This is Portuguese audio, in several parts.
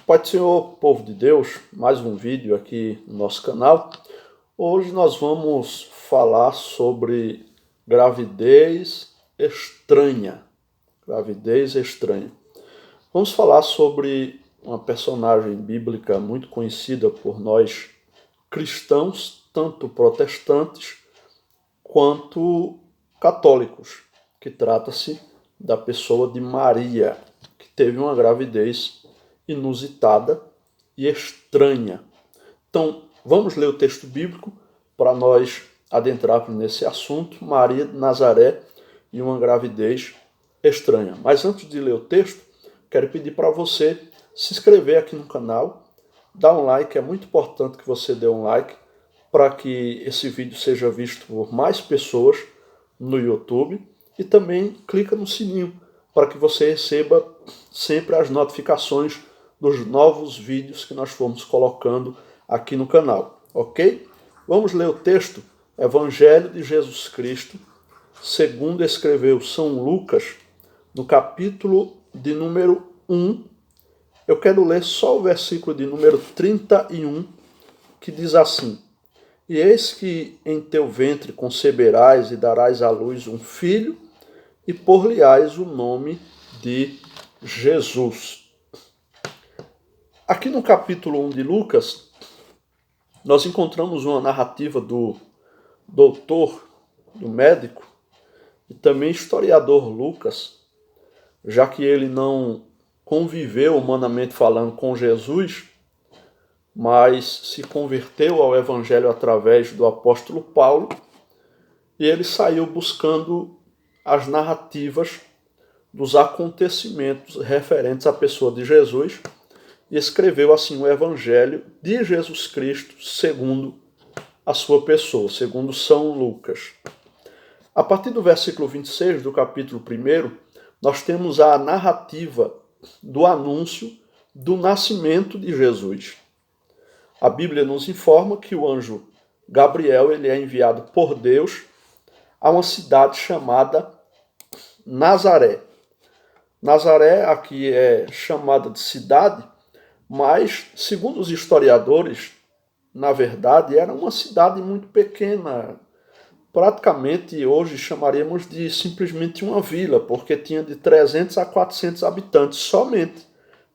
Pai do Senhor, povo de Deus, mais um vídeo aqui no nosso canal. Hoje nós vamos falar sobre gravidez estranha. Gravidez estranha. Vamos falar sobre uma personagem bíblica muito conhecida por nós cristãos, tanto protestantes quanto católicos, que trata-se da pessoa de Maria, que teve uma gravidez inusitada e estranha. Então, vamos ler o texto bíblico para nós adentrarmos nesse assunto, Maria de Nazaré e uma gravidez estranha. Mas antes de ler o texto, quero pedir para você se inscrever aqui no canal, dar um like, é muito importante que você dê um like para que esse vídeo seja visto por mais pessoas no YouTube, e também clica no sininho para que você receba sempre as notificações dos novos vídeos que nós formos colocando aqui no canal, ok? Vamos ler o texto, Evangelho de Jesus Cristo, segundo escreveu São Lucas, no capítulo de número 1. Eu quero ler só o versículo de número 31, que diz assim: E eis que em teu ventre conceberás e darás à luz um filho, e por-lhe-ás o nome de Jesus. Aqui no capítulo 1 de Lucas, nós encontramos uma narrativa do doutor, do médico, e também historiador Lucas, já que ele não conviveu humanamente falando com Jesus, mas se converteu ao Evangelho através do apóstolo Paulo, e ele saiu buscando as narrativas dos acontecimentos referentes à pessoa de Jesus, e escreveu assim o Evangelho de Jesus Cristo segundo a sua pessoa, segundo São Lucas. A partir do versículo 26 do capítulo 1, nós temos a narrativa do anúncio do nascimento de Jesus. A Bíblia nos informa que o anjo Gabriel ele é enviado por Deus a uma cidade chamada Nazaré. Nazaré aqui é chamada de cidade, mas, segundo os historiadores, na verdade, era uma cidade muito pequena. Praticamente, hoje, chamaríamos de simplesmente uma vila, porque tinha de 300 a 400 habitantes, somente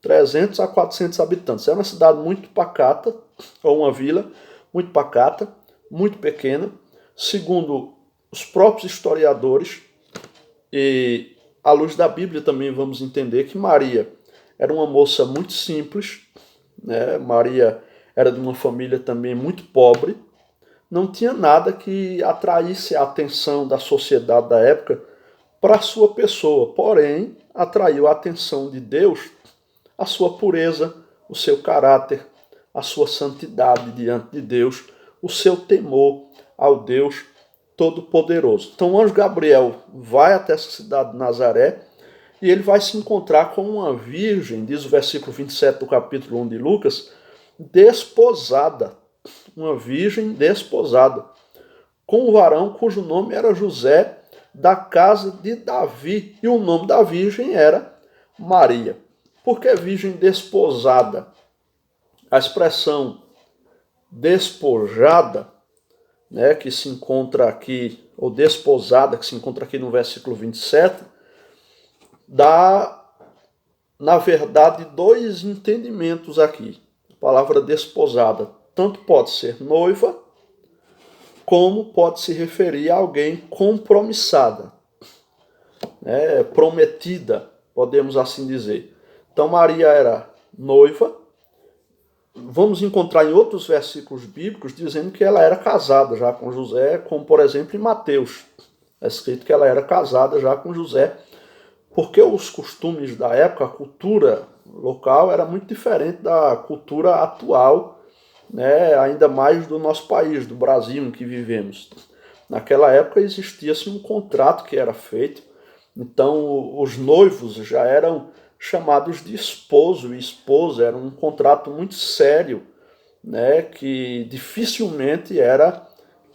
300 a 400 habitantes. Era uma cidade muito pacata, ou uma vila muito pacata, muito pequena. Segundo os próprios historiadores, e à luz da Bíblia também vamos entender que Maria era uma moça muito simples, né? Maria era de uma família também muito pobre, não tinha nada que atraísse a atenção da sociedade da época para a sua pessoa, porém atraiu a atenção de Deus, a sua pureza, o seu caráter, a sua santidade diante de Deus, o seu temor ao Deus Todo-Poderoso. Então o anjo Gabriel vai até essa cidade de Nazaré, e ele vai se encontrar com uma virgem, diz o versículo 27 do capítulo 1 de Lucas, desposada. Uma virgem desposada, com um varão cujo nome era José, da casa de Davi. E o nome da virgem era Maria. Por que virgem desposada? A expressão despojada, né, que se encontra aqui, ou desposada, que se encontra aqui no versículo 27, dá, na verdade, dois entendimentos aqui. A palavra desposada tanto pode ser noiva, como pode se referir a alguém compromissada, né, prometida, podemos assim dizer. Então Maria era noiva. Vamos encontrar em outros versículos bíblicos dizendo que ela era casada já com José, como por exemplo em Mateus. É escrito que ela era casada já com José, porque os costumes da época, a cultura local era muito diferente da cultura atual, né, ainda mais do nosso país, do Brasil em que vivemos. Naquela época existia-se um contrato que era feito, então os noivos já eram chamados de esposo e esposa, era um contrato muito sério, né, que dificilmente era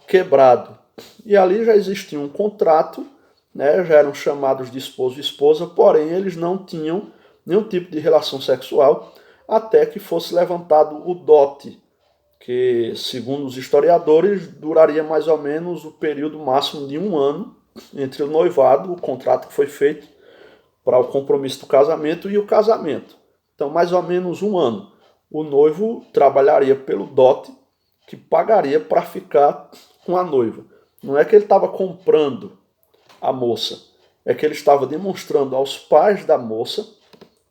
quebrado. E ali já existia um contrato, né, já eram chamados de esposo e esposa, porém eles não tinham nenhum tipo de relação sexual, até que fosse levantado o dote, que, segundo os historiadores, duraria mais ou menos o período máximo de 1 ano entre o noivado, o contrato que foi feito para o compromisso do casamento, e o casamento. Então, mais ou menos 1 ano. O noivo trabalharia pelo dote, que pagaria para ficar com a noiva. Não é que ele estava comprando a moça, é que ele estava demonstrando aos pais da moça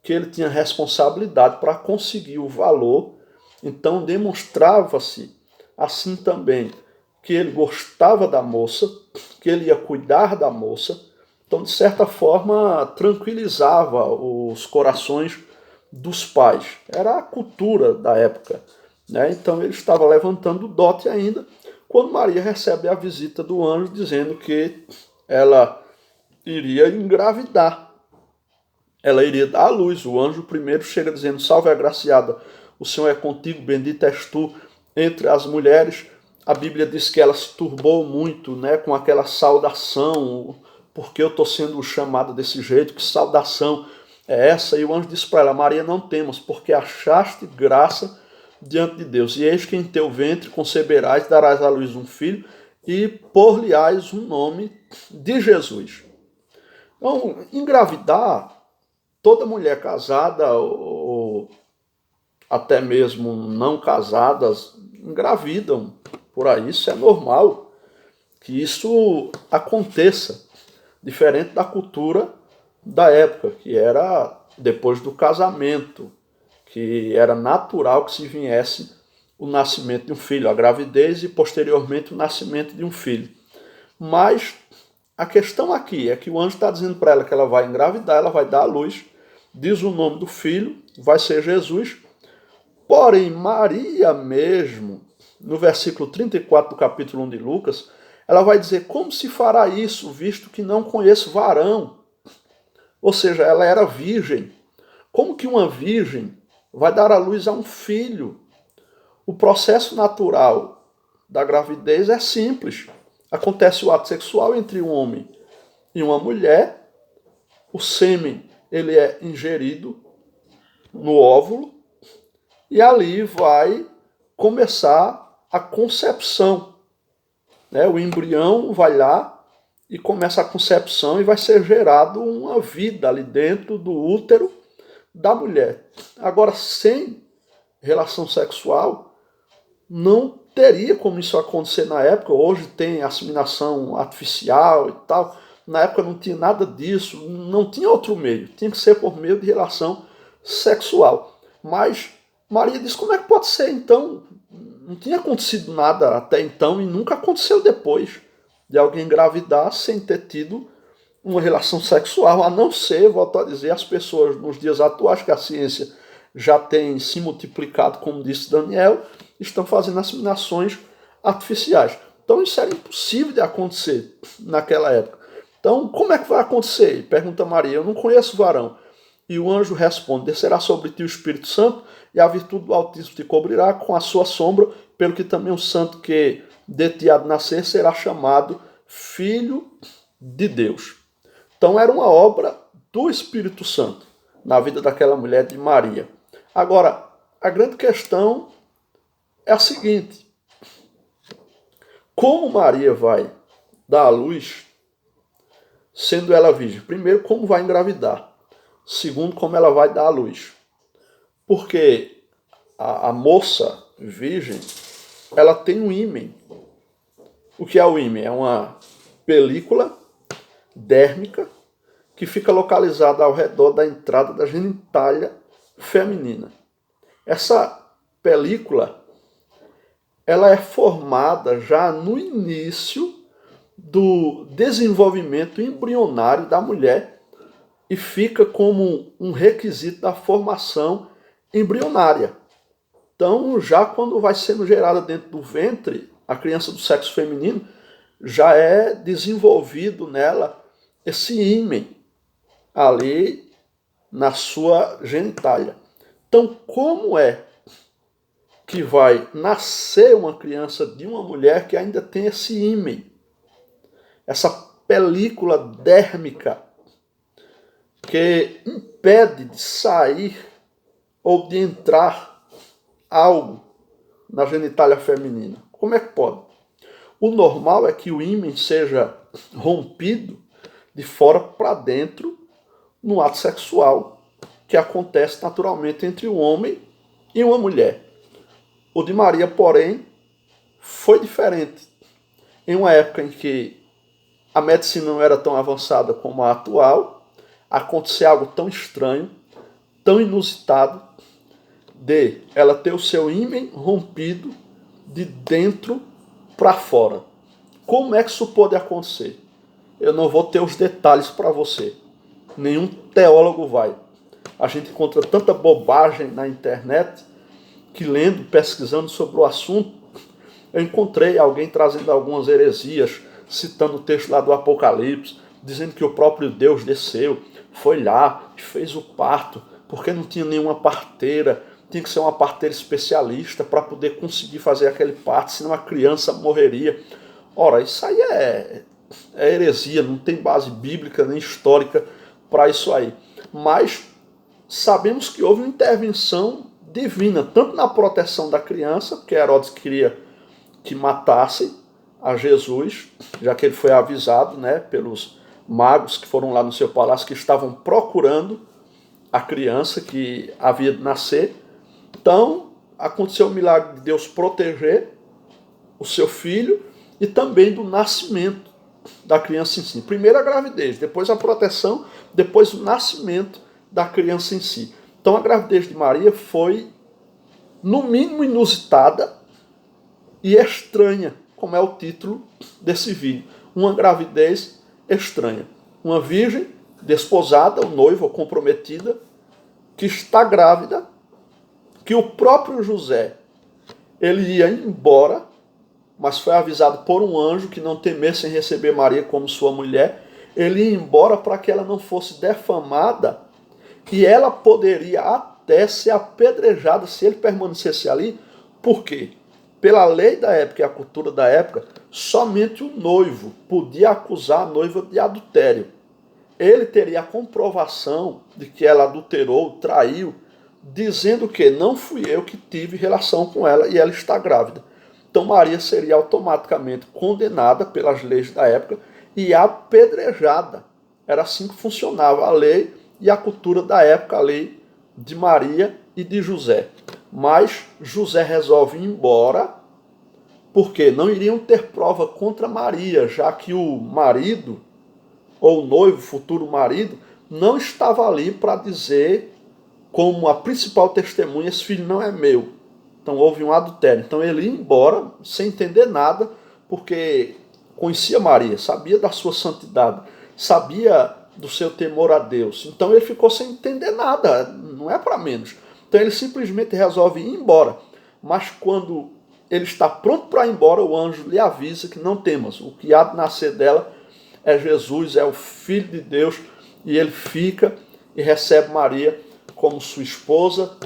que ele tinha responsabilidade para conseguir o valor. Então demonstrava-se assim também que ele gostava da moça, que ele ia cuidar da moça. Então, de certa forma, tranquilizava os corações dos pais. Era a cultura da época, né? Então ele estava levantando o dote ainda, quando Maria recebe a visita do anjo dizendo que ela iria engravidar. Ela iria dar à luz. O anjo primeiro chega dizendo: salve agraciada, o Senhor é contigo, bendita és tu entre as mulheres. A Bíblia diz que ela se turbou muito, né, com aquela saudação: porque eu estou sendo chamada desse jeito, que saudação é essa? E o anjo disse para ela: Maria, não temas, porque achaste graça diante de Deus. E eis que em teu ventre conceberás, darás à luz um filho, e por-lhe-ás um nome de Jesus. Então, engravidar, toda mulher casada ou até mesmo não casadas engravidam por aí. Isso é normal que isso aconteça, diferente da cultura da época, que era depois do casamento, que era natural que se viesse o nascimento de um filho, a gravidez e posteriormente o nascimento de um filho. Mas a questão aqui é que o anjo está dizendo para ela que ela vai engravidar, ela vai dar à luz, diz o nome do filho, vai ser Jesus. Porém, Maria mesmo, no versículo 34 do capítulo 1 de Lucas, ela vai dizer: como se fará isso, visto que não conheço varão? Ou seja, ela era virgem. Como que uma virgem vai dar à luz a um filho? O processo natural da gravidez é simples. Acontece o ato sexual entre um homem e uma mulher, o sêmen ele é ingerido no óvulo e ali vai começar a concepção, né? O embrião vai lá e começa a concepção e vai ser gerado uma vida ali dentro do útero da mulher. Agora, sem relação sexual, não teria como isso acontecer na época. Hoje tem assimilação artificial e tal. Na época não tinha nada disso, não tinha outro meio. Tinha que ser por meio de relação sexual. Mas Maria disse: como é que pode ser então? Não tinha acontecido nada até então e nunca aconteceu depois de alguém engravidar sem ter tido uma relação sexual, a não ser, volto a dizer, as pessoas nos dias atuais, que a ciência já tem se multiplicado, como disse Daniel, estão fazendo assimilações artificiais. Então isso era impossível de acontecer naquela época. Então, como é que vai acontecer? Pergunta Maria: eu não conheço varão. E o anjo responde: descerá sobre ti o Espírito Santo, e a virtude do Altíssimo te cobrirá com a sua sombra, pelo que também o santo que de ti há de nascer será chamado Filho de Deus. Então era uma obra do Espírito Santo na vida daquela mulher, de Maria. Agora, a grande questão é a seguinte: como Maria vai dar à luz, sendo ela virgem? Primeiro, como vai engravidar? Segundo, como ela vai dar à luz? Porque a moça virgem, ela tem um ímen. O que é o ímen? É uma película dérmica que fica localizada ao redor da entrada da genitália feminina. Essa película, ela é formada já no início do desenvolvimento embrionário da mulher e fica como um requisito da formação embrionária. Então, já quando vai sendo gerada dentro do ventre, a criança do sexo feminino, já é desenvolvido nela esse ímen ali na sua genitália. Então, como é que vai nascer uma criança de uma mulher que ainda tem esse ímen, essa película dérmica que impede de sair ou de entrar algo na genitália feminina. Como é que pode? O normal é que o ímen seja rompido de fora para dentro no ato sexual, que acontece naturalmente entre um homem e uma mulher. O de Maria, porém, foi diferente. Em uma época em que a medicina não era tão avançada como a atual, aconteceu algo tão estranho, tão inusitado, de ela ter o seu ímen rompido de dentro para fora. Como é que isso pode acontecer? Eu não vou ter os detalhes para você. Nenhum teólogo vai. A gente encontra tanta bobagem na internet que, lendo, pesquisando sobre o assunto, eu encontrei alguém trazendo algumas heresias, citando o texto lá do Apocalipse, dizendo que o próprio Deus desceu, foi lá e fez o parto, porque não tinha nenhuma parteira, tinha que ser uma parteira especialista para poder conseguir fazer aquele parto, senão a criança morreria. Ora, isso aí é heresia, não tem base bíblica nem histórica para isso aí. Mas sabemos que houve uma intervenção divina, tanto na proteção da criança, porque Herodes queria que matasse a Jesus, já que ele foi avisado, né, pelos magos que foram lá no seu palácio, que estavam procurando a criança que havia de nascer. Então, aconteceu o milagre de Deus proteger o seu filho e também do nascimento da criança em si. Primeiro a gravidez, depois a proteção, depois o nascimento da criança em si. Então a gravidez de Maria foi, no mínimo, inusitada e estranha, como é o título desse vídeo. Uma gravidez estranha. Uma virgem desposada, o noivo ou comprometida, que está grávida, que o próprio José, ele ia embora, mas foi avisado por um anjo que não temesse em receber Maria como sua mulher. Ele ia embora para que ela não fosse defamada e ela poderia até ser apedrejada se ele permanecesse ali. Por quê? Pela lei da época e a cultura da época, somente o noivo podia acusar a noiva de adultério. Ele teria a comprovação de que ela adulterou, traiu, dizendo que não fui eu que tive relação com ela e ela está grávida. Então Maria seria automaticamente condenada pelas leis da época e apedrejada. Era assim que funcionava a lei e a cultura da época, a lei de Maria e de José. Mas José resolve ir embora, porque não iriam ter prova contra Maria, já que o marido, ou o noivo, futuro marido, não estava ali para dizer, como a principal testemunha, esse filho não é meu. Então houve um adultério. Então ele ia embora sem entender nada, porque conhecia Maria, sabia da sua santidade, sabia do seu temor a Deus. Então ele ficou sem entender nada, não é para menos. Então ele simplesmente resolve ir embora. Mas quando ele está pronto para ir embora, o anjo lhe avisa que não temas. O que há de nascer dela é Jesus, é o Filho de Deus, e ele fica e recebe Maria como sua esposa.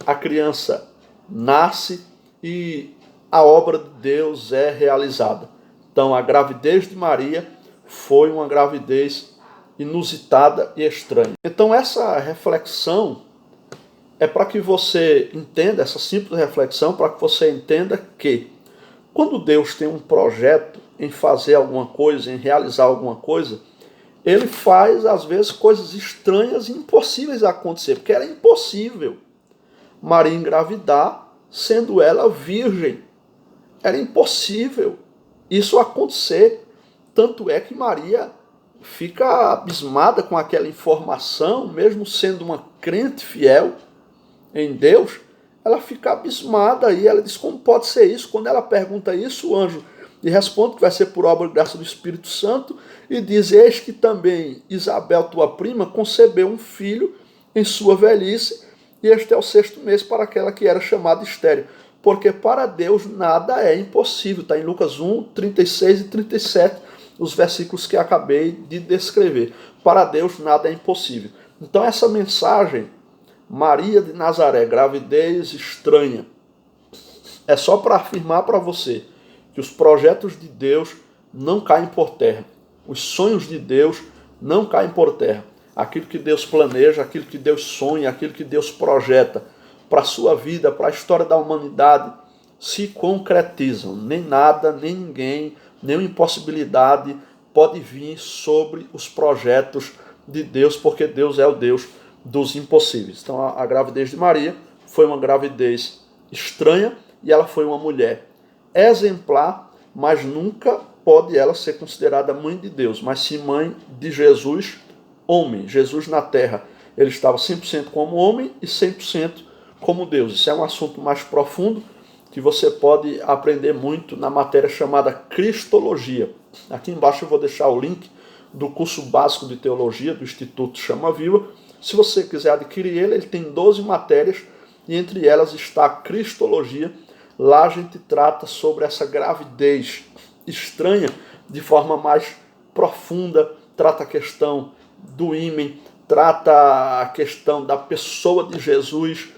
A criança nasce e a obra de Deus é realizada. Então a gravidez de Maria foi uma gravidez inusitada e estranha. Então essa reflexão é para que você entenda, essa simples reflexão, para que você entenda que quando Deus tem um projeto em fazer alguma coisa, em realizar alguma coisa, ele faz às vezes coisas estranhas e impossíveis a acontecer, porque era impossível Maria engravidar sendo ela virgem. Era impossível isso acontecer. Tanto é que Maria fica abismada com aquela informação, mesmo sendo uma crente fiel em Deus, ela fica abismada e ela diz, como pode ser isso? Quando ela pergunta isso, o anjo lhe responde que vai ser por obra e graça do Espírito Santo e diz, eis que também Isabel, tua prima, concebeu um filho em sua velhice e este é o 6º mês para aquela que era chamada estéril. Porque para Deus nada é impossível. Está em Lucas 1, 36 e 37, os versículos que acabei de descrever. Para Deus nada é impossível. Então essa mensagem, Maria de Nazaré, gravidez estranha, é só para afirmar para você que os projetos de Deus não caem por terra. Os sonhos de Deus não caem por terra. Aquilo que Deus planeja, aquilo que Deus sonha, aquilo que Deus projeta, para a sua vida, para a história da humanidade, se concretizam. Nem nada, nem ninguém, nenhuma impossibilidade pode vir sobre os projetos de Deus, porque Deus é o Deus dos impossíveis. Então a gravidez de Maria foi uma gravidez estranha e ela foi uma mulher exemplar, mas nunca pode ela ser considerada mãe de Deus, mas sim mãe de Jesus, homem. Jesus na terra, ele estava 100% como homem e 100% como Deus. Isso é um assunto mais profundo que você pode aprender muito na matéria chamada Cristologia. Aqui embaixo eu vou deixar o link do curso básico de teologia do Instituto Chama Viva. Se você quiser adquirir ele tem 12 matérias e entre elas está a Cristologia. Lá a gente trata sobre essa gravidez estranha de forma mais profunda, trata a questão do ímen, trata a questão da pessoa de Jesus,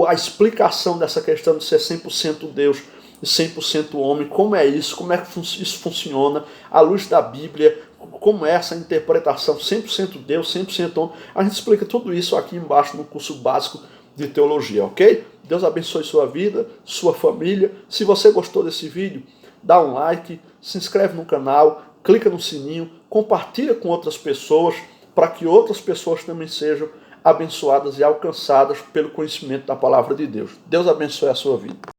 a explicação dessa questão de ser 100% Deus e 100% homem, como é isso, como é que isso funciona, à luz da Bíblia, como é essa interpretação 100% Deus, 100% homem. A gente explica tudo isso aqui embaixo no curso básico de teologia, ok? Deus abençoe sua vida, sua família. Se você gostou desse vídeo, dá um like, se inscreve no canal, clica no sininho, compartilha com outras pessoas, para que outras pessoas também sejam abençoadas e alcançadas pelo conhecimento da palavra de Deus. Deus abençoe a sua vida.